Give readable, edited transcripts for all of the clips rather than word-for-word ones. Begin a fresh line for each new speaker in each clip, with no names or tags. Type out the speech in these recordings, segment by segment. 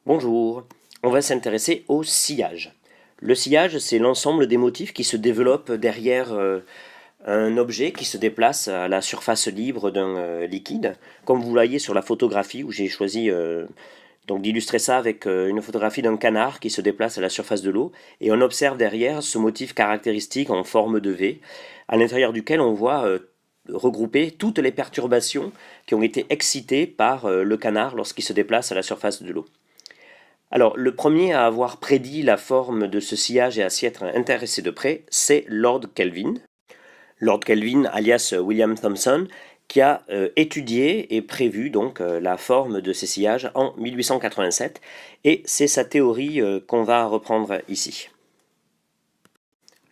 Bonjour, on va s'intéresser au sillage. Le sillage, c'est l'ensemble des motifs qui se développent derrière un objet qui se déplace à la surface libre d'un liquide, comme vous voyez sur la photographie où j'ai choisi donc d'illustrer ça avec une photographie d'un canard qui se déplace à la surface de l'eau, et on observe derrière ce motif caractéristique en forme de V, à l'intérieur duquel on voit regrouper toutes les perturbations qui ont été excitées par le canard lorsqu'il se déplace à la surface de l'eau. Alors, le premier à avoir prédit la forme de ce sillage et à s'y être intéressé de près, c'est Lord Kelvin. Lord Kelvin, alias William Thomson, qui a étudié et prévu donc la forme de ces sillages en 1887, et c'est sa théorie qu'on va reprendre ici.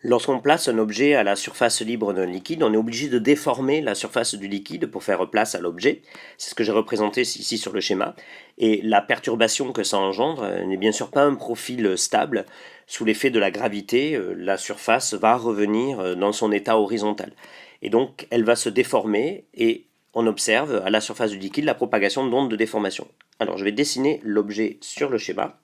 Lorsqu'on place un objet à la surface libre d'un liquide, on est obligé de déformer la surface du liquide pour faire place à l'objet. C'est ce que j'ai représenté ici sur le schéma. Et la perturbation que ça engendre n'est bien sûr pas un profil stable. Sous l'effet de la gravité, la surface va revenir dans son état horizontal. Et donc, elle va se déformer et on observe à la surface du liquide la propagation d'ondes de déformation. Alors, je vais dessiner l'objet sur le schéma.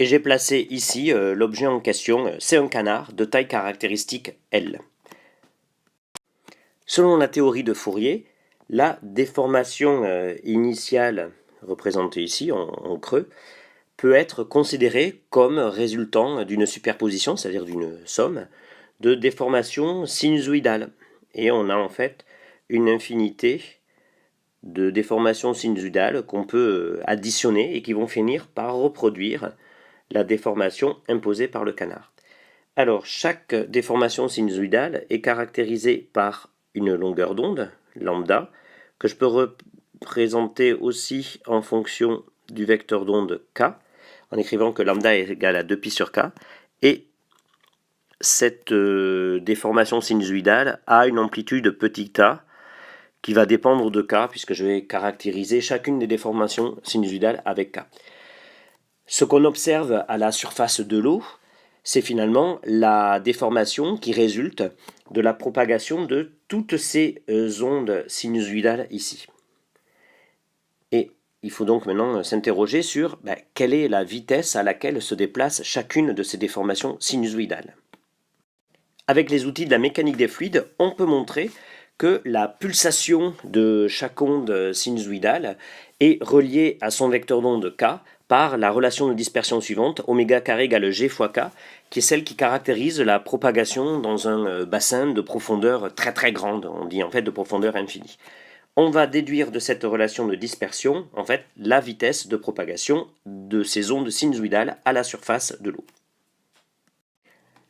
Et j'ai placé ici l'objet en question, c'est un canard de taille caractéristique L. Selon la théorie de Fourier, la déformation initiale représentée ici en creux peut être considérée comme résultant d'une superposition, c'est-à-dire d'une somme, de déformations sinusoïdales. Et on a en fait une infinité de déformations sinusoïdales qu'on peut additionner et qui vont finir par reproduire la déformation imposée par le canard. Alors, chaque déformation sinusoïdale est caractérisée par une longueur d'onde, lambda, que je peux représenter aussi en fonction du vecteur d'onde k, en écrivant que lambda est égal à 2pi sur k, et cette déformation sinusoïdale a une amplitude petit a, qui va dépendre de k, puisque je vais caractériser chacune des déformations sinusoïdales avec k. Ce qu'on observe à la surface de l'eau, c'est finalement la déformation qui résulte de la propagation de toutes ces ondes sinusoïdales ici. Et il faut donc maintenant s'interroger sur quelle est la vitesse à laquelle se déplace chacune de ces déformations sinusoïdales. Avec les outils de la mécanique des fluides, on peut montrer que la pulsation de chaque onde sinusoïdale est reliée à son vecteur d'onde k par la relation de dispersion suivante, oméga carré égale g fois k, qui est celle qui caractérise la propagation dans un bassin de profondeur très très grande, on dit en fait de profondeur infinie. On va déduire de cette relation de dispersion en fait la vitesse de propagation de ces ondes sinusoïdales à la surface de l'eau.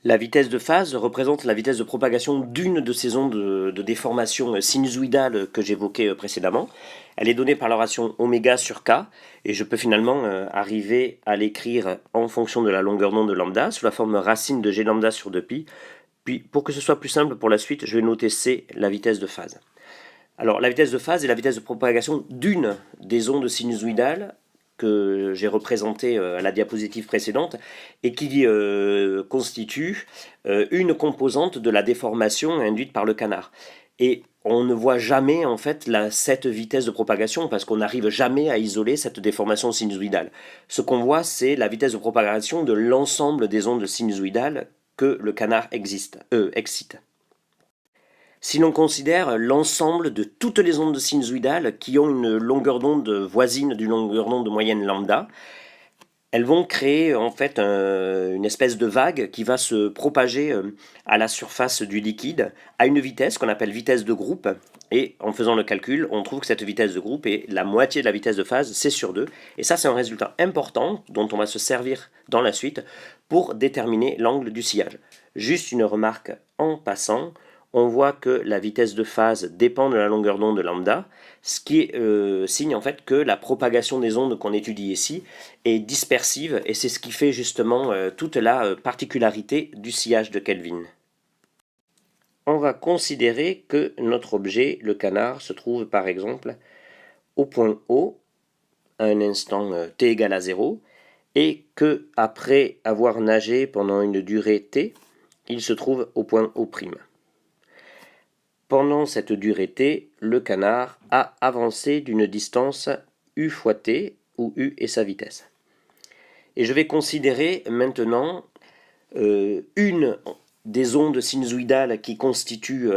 La vitesse de phase représente la vitesse de propagation d'une de ces ondes de déformation sinusoïdale que j'évoquais précédemment. Elle est donnée par la relation oméga sur k, et je peux finalement arriver à l'écrire en fonction de la longueur d'onde de lambda, sous la forme racine de g lambda sur 2pi. Puis, pour que ce soit plus simple pour la suite, je vais noter c, la vitesse de phase. Alors, la vitesse de phase est la vitesse de propagation d'une des ondes sinusoïdales que j'ai représenté à la diapositive précédente et qui constitue une composante de la déformation induite par le canard. Et on ne voit jamais en fait cette vitesse de propagation parce qu'on n'arrive jamais à isoler cette déformation sinusoïdale. Ce qu'on voit, c'est la vitesse de propagation de l'ensemble des ondes sinusoïdales que le canard excite. Si l'on considère l'ensemble de toutes les ondes sinusoïdales qui ont une longueur d'onde voisine d'une longueur d'onde moyenne lambda, elles vont créer en fait une espèce de vague qui va se propager à la surface du liquide à une vitesse qu'on appelle vitesse de groupe. Et en faisant le calcul, on trouve que cette vitesse de groupe est la moitié de la vitesse de phase, c sur 2. Et ça, c'est un résultat important dont on va se servir dans la suite pour déterminer l'angle du sillage. Juste une remarque en passant, on voit que la vitesse de phase dépend de la longueur d'onde de lambda, ce qui signe en fait que la propagation des ondes qu'on étudie ici est dispersive, et c'est ce qui fait justement toute la particularité du sillage de Kelvin. On va considérer que notre objet, le canard, se trouve par exemple au point O, à un instant t égale à 0, et que après avoir nagé pendant une durée t, il se trouve au point O'. Pendant cette durée t, le canard a avancé d'une distance u fois t, où u est sa vitesse. Et je vais considérer maintenant une des ondes sinusoïdales qui constituent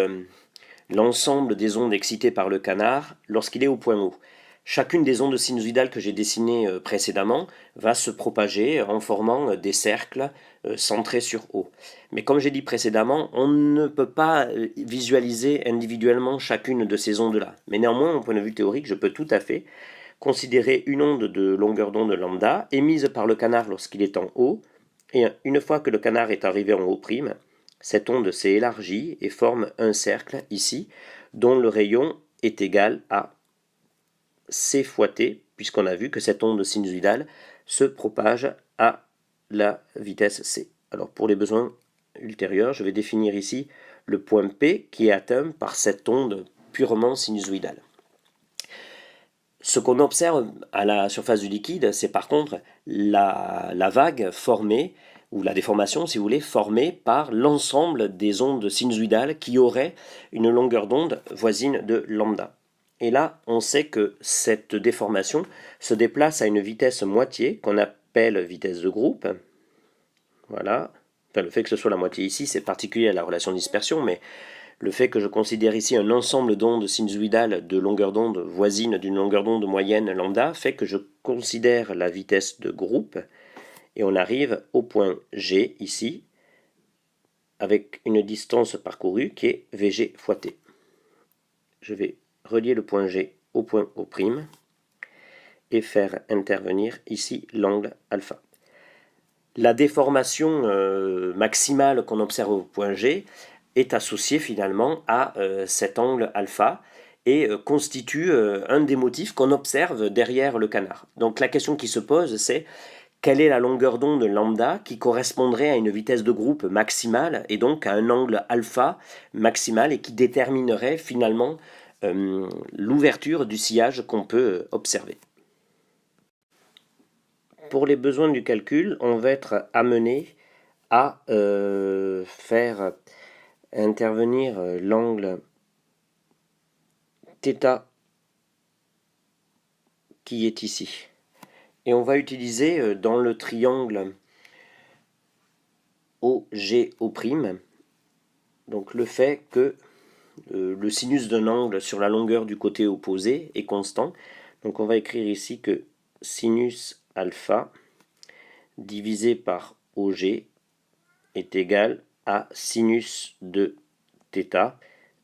l'ensemble des ondes excitées par le canard lorsqu'il est au point O. Chacune des ondes sinusoïdales que j'ai dessinées précédemment va se propager en formant des cercles centrés sur O. Mais comme j'ai dit précédemment, on ne peut pas visualiser individuellement chacune de ces ondes-là. Mais néanmoins, au point de vue théorique, je peux tout à fait considérer une onde de longueur d'onde lambda émise par le canard lorsqu'il est en O, et une fois que le canard est arrivé en O', cette onde s'est élargie et forme un cercle ici, dont le rayon est égal à C fois T, puisqu'on a vu que cette onde sinusoïdale se propage à la vitesse C. Alors pour les besoins ultérieurs, je vais définir ici le point P qui est atteint par cette onde purement sinusoïdale. Ce qu'on observe à la surface du liquide, c'est par contre la vague formée, ou la déformation, si vous voulez, formée par l'ensemble des ondes sinusoïdales qui auraient une longueur d'onde voisine de lambda. Et là, on sait que cette déformation se déplace à une vitesse moitié, qu'on appelle vitesse de groupe. Voilà. Enfin, le fait que ce soit la moitié ici, c'est particulier à la relation de dispersion, mais le fait que je considère ici un ensemble d'ondes sinusoïdales de longueur d'onde voisine d'une longueur d'onde moyenne lambda fait que je considère la vitesse de groupe et on arrive au point G ici avec une distance parcourue qui est Vg fois T. Je vais relier le point G au point O' et faire intervenir ici l'angle alpha. La déformation maximale qu'on observe au point G est associée finalement à cet angle alpha et constitue un des motifs qu'on observe derrière le canard. Donc la question qui se pose, c'est quelle est la longueur d'onde lambda qui correspondrait à une vitesse de groupe maximale et donc à un angle alpha maximal et qui déterminerait finalement l'ouverture du sillage qu'on peut observer. Pour les besoins du calcul, on va être amené à faire intervenir l'angle θ qui est ici. Et on va utiliser dans le triangle OGO', donc le fait que le sinus d'un angle sur la longueur du côté opposé est constant. Donc on va écrire ici que sinus alpha divisé par OG est égal à sinus de θ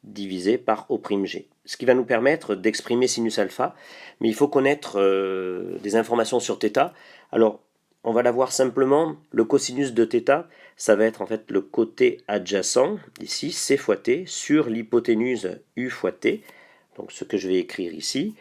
divisé par O'G. Ce qui va nous permettre d'exprimer sinus alpha, mais il faut connaître des informations sur θ. Alors, on va la voir simplement, le cosinus de θ, ça va être en fait le côté adjacent, ici, C fois T, sur l'hypoténuse U fois T, donc ce que je vais écrire ici.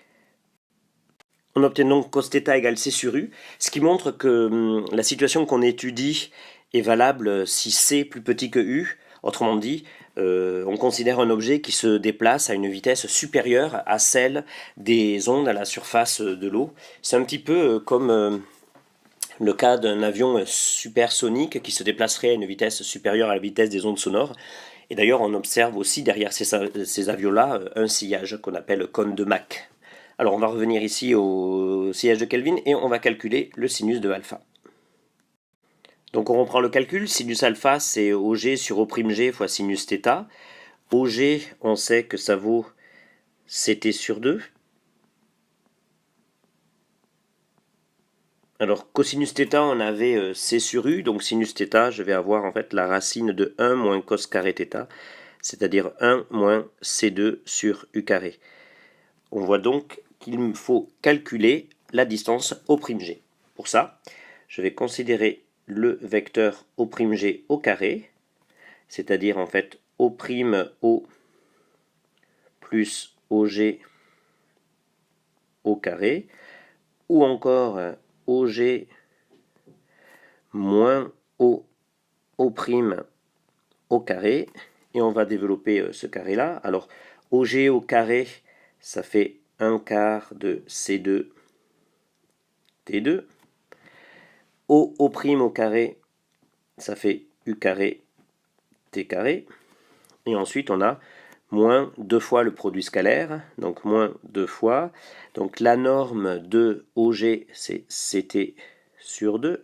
On obtient donc cos θ égale C sur U, ce qui montre que la situation qu'on étudie est valable si C est plus petit que U. Autrement dit, on considère un objet qui se déplace à une vitesse supérieure à celle des ondes à la surface de l'eau. C'est un petit peu comme le cas d'un avion supersonique qui se déplacerait à une vitesse supérieure à la vitesse des ondes sonores. Et d'ailleurs, on observe aussi derrière ces avions-là un sillage qu'on appelle cône de Mach. Alors on va revenir ici au sillage de Kelvin et on va calculer le sinus de alpha. Donc on reprend le calcul, sinus alpha c'est OG sur O'G fois sinus θ. OG, on sait que ça vaut CT sur 2. Alors cosinus θ on avait C sur U, donc sinus θ je vais avoir en fait la racine de 1 moins cos carré θ, c'est-à-dire 1 moins C2 sur U carré. On voit donc qu'il me faut calculer la distance O'G. Pour ça, je vais considérer le vecteur O'G au carré, c'est-à-dire en fait O' plus OG au carré, ou encore OG moins O' au carré, et on va développer ce carré-là. Alors, OG au carré, ça fait 1 quart de C2 T2. O' au carré, ça fait U carré T carré. Et ensuite, on a moins 2 fois le produit scalaire, donc moins 2 fois. Donc la norme de OG, c'est CT sur 2.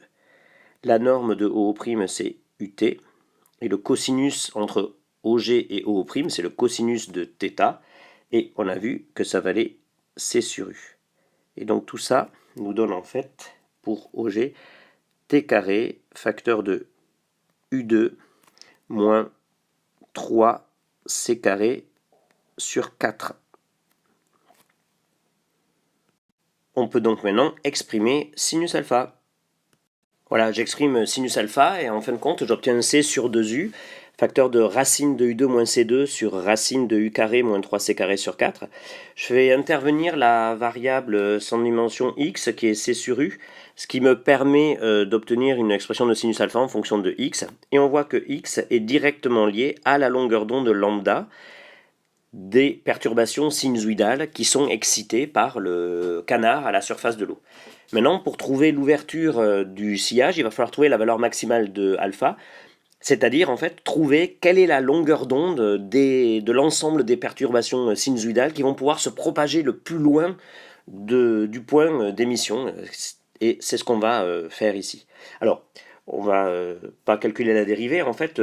La norme de OO', c'est UT. Et le cosinus entre OG et OO', c'est le cosinus de θ. Et on a vu que ça valait C sur U. Et donc tout ça nous donne en fait, pour OG, T carré, facteur de U2, moins 3C carré sur 4. On peut donc maintenant exprimer sinus alpha. Voilà, j'exprime sinus alpha et en fin de compte, j'obtiens C sur 2U, facteur de racine de U2 moins C2 sur racine de U carré moins 3C carré sur 4. Je fais intervenir la variable sans dimension x qui est C sur U, ce qui me permet d'obtenir une expression de sinus alpha en fonction de x. Et on voit que x est directement lié à la longueur d'onde lambda des perturbations sinusoïdales qui sont excitées par le canard à la surface de l'eau. Maintenant, pour trouver l'ouverture du sillage, il va falloir trouver la valeur maximale de alpha, c'est-à-dire en fait trouver quelle est la longueur d'onde de l'ensemble des perturbations sinusoïdales qui vont pouvoir se propager le plus loin du point d'émission. Et c'est ce qu'on va faire ici. Alors, on va pas calculer la dérivée. En fait,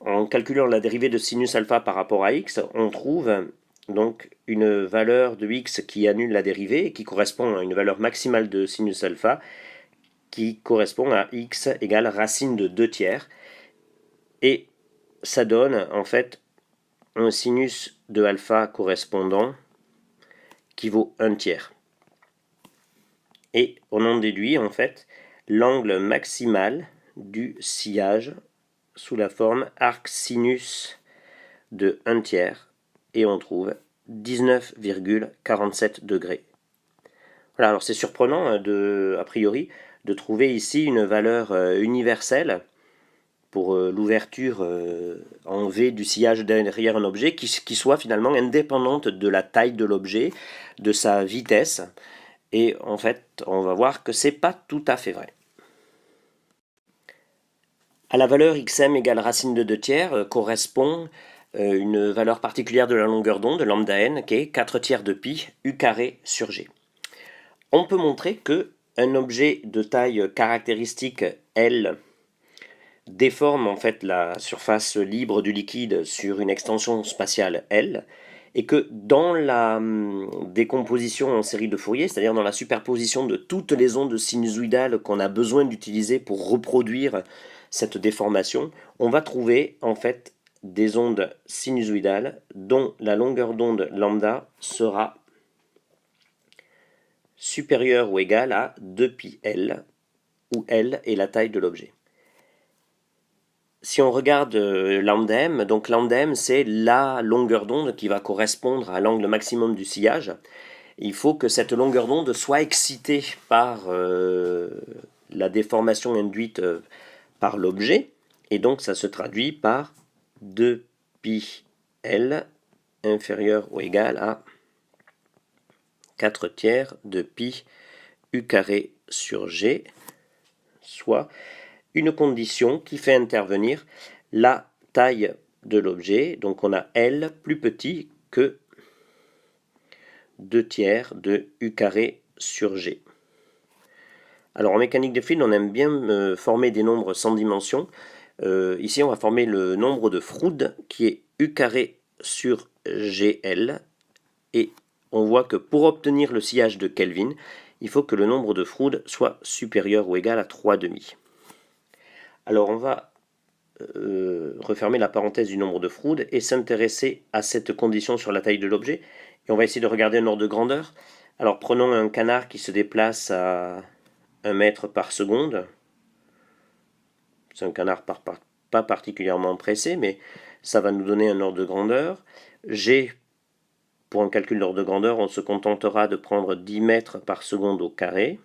en calculant la dérivée de sinus alpha par rapport à x, on trouve donc une valeur de x qui annule la dérivée et qui correspond à une valeur maximale de sinus alpha qui correspond à x égale racine de 2 tiers. Et ça donne en fait un sinus de alpha correspondant qui vaut 1 tiers. Et on en déduit en fait l'angle maximal du sillage sous la forme arc sinus de 1 tiers et on trouve 19,47 degrés. Voilà, alors c'est surprenant a priori de trouver ici une valeur universelle pour l'ouverture en V du sillage derrière un objet qui soit finalement indépendante de la taille de l'objet, de sa vitesse. Et en fait, on va voir que c'est pas tout à fait vrai. À la valeur xm égale racine de 2 tiers correspond une valeur particulière de la longueur d'onde, lambda n, qui est 4 tiers de pi u carré sur g. On peut montrer que un objet de taille caractéristique L déforme en fait la surface libre du liquide sur une extension spatiale L, et que dans la décomposition en série de Fourier, c'est-à-dire dans la superposition de toutes les ondes sinusoïdales qu'on a besoin d'utiliser pour reproduire cette déformation, on va trouver en fait des ondes sinusoïdales dont la longueur d'onde lambda sera supérieure ou égale à 2πL, où L est la taille de l'objet. Si on regarde lambda m, donc lambda m c'est la longueur d'onde qui va correspondre à l'angle maximum du sillage. Il faut que cette longueur d'onde soit excitée par la déformation induite par l'objet, et donc ça se traduit par 2πL inférieur ou égal à 4 tiers de pi u carré sur g, soit une condition qui fait intervenir la taille de l'objet. Donc on a L plus petit que 2 tiers de U carré sur G. Alors en mécanique de fluide, on aime bien former des nombres sans dimension. Ici, on va former le nombre de Froude qui est U carré sur GL. Et on voit que pour obtenir le sillage de Kelvin, il faut que le nombre de Froude soit supérieur ou égal à 3,5. Alors on va refermer la parenthèse du nombre de Froude et s'intéresser à cette condition sur la taille de l'objet. Et on va essayer de regarder un ordre de grandeur. Alors prenons un canard qui se déplace à 1 mètre par seconde. C'est un canard pas particulièrement pressé, mais ça va nous donner un ordre de grandeur. G, pour un calcul d'ordre de grandeur, on se contentera de prendre 10 mètres par seconde au carré.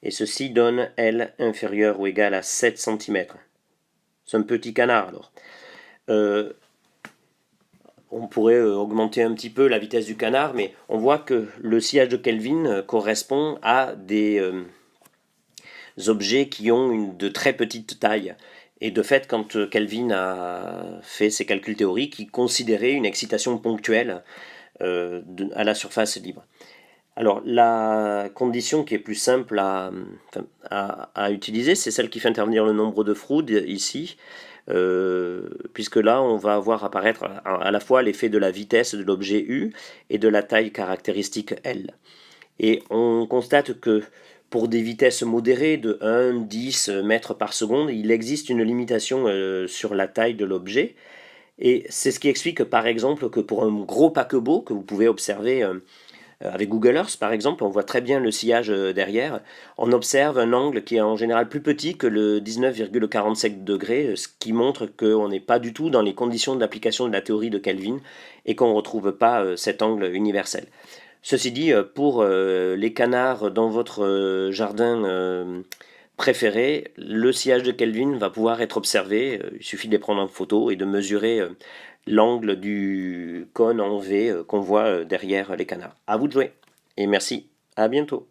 Et ceci donne L inférieur ou égal à 7 cm. C'est un petit canard alors. On pourrait augmenter un petit peu la vitesse du canard, mais on voit que le sillage de Kelvin correspond à des objets qui ont de très petites tailles. Et de fait, quand Kelvin a fait ses calculs théoriques, il considérait une excitation ponctuelle à la surface libre. Alors, la condition qui est plus simple enfin, à utiliser, c'est celle qui fait intervenir le nombre de Froude ici, puisque là, on va voir apparaître à la fois l'effet de la vitesse de l'objet U et de la taille caractéristique L. Et on constate que pour des vitesses modérées de 1, 10 mètres par seconde, il existe une limitation sur la taille de l'objet. Et c'est ce qui explique par exemple que pour un gros paquebot que vous pouvez observer avec Google Earth par exemple, on voit très bien le sillage derrière, on observe un angle qui est en général plus petit que le 19,47 degrés, ce qui montre qu'on n'est pas du tout dans les conditions d'application de la théorie de Kelvin et qu'on ne retrouve pas cet angle universel. Ceci dit, pour les canards dans votre jardin préféré, le sillage de Kelvin va pouvoir être observé. Il suffit de les prendre en photo et de mesurer l'angle du cône en V qu'on voit derrière les canards. À vous de jouer et merci, à bientôt.